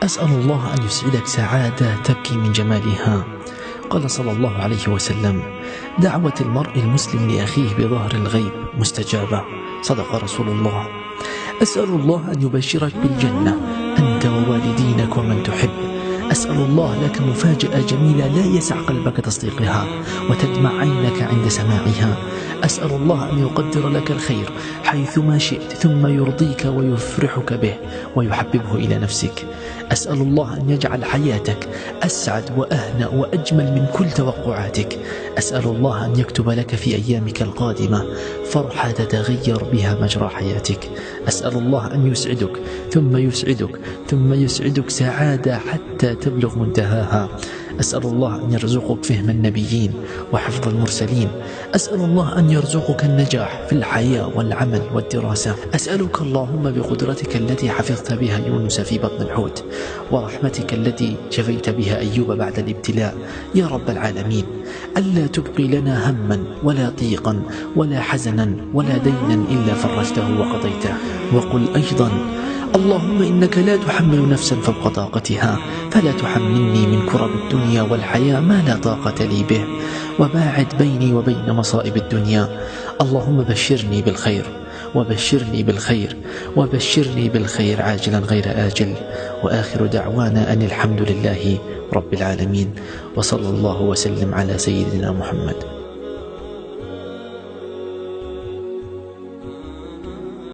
أسأل الله أن يسعدك سعادة تبكي من جمالها. قال صلى الله عليه وسلم: دعوة المرء المسلم لأخيه بظهر الغيب مستجابة. صدق رسول الله. أسأل الله أن يبشرك بالجنة أنت ووالدينك ومن تحب. أسأل الله لك مفاجأة جميلة لا يسع قلبك تصديقها وتدمع عينك عند سماعها. أسأل الله أن يقدر لك الخير حيثما شئت ثم يرضيك ويفرحك به ويحببه إلى نفسك. أسأل الله أن يجعل حياتك أسعد وأهنأ وأجمل من كل توقعاتك. أسأل الله أن يكتب لك في أيامك القادمة فرحة تتغير بها مجرى حياتك. أسأل الله أن يسعدك ثم يسعدك ثم يسعدك سعادة حتى تبلغ منتهاها. أسأل الله أن يرزقك فهم النبيين وحفظ المرسلين. أسأل الله أن يرزقك النجاح في الحياة والعمل والدراسة. أسألك اللهم بقدرتك التي حفظت بها يونس في بطن الحوت ورحمتك التي شفيت بها أيوب بعد الابتلاء يا رب العالمين ألا تبقي لنا هما ولا ضيقا ولا حزنا ولا دينا إلا فرجته وقضيته. وقل أيضا: اللهم إنك لا تحمل نفسا فوق طاقتها فلا تحملني من كرب الدنيا والحياة ما لا طاقة لي به، وباعد بيني وبين مصائب الدنيا. اللهم بشرني بالخير وبشرني بالخير وبشرني بالخير عاجلا غير آجل. وآخر دعوانا أن الحمد لله رب العالمين، وصلى الله وسلم على سيدنا محمد.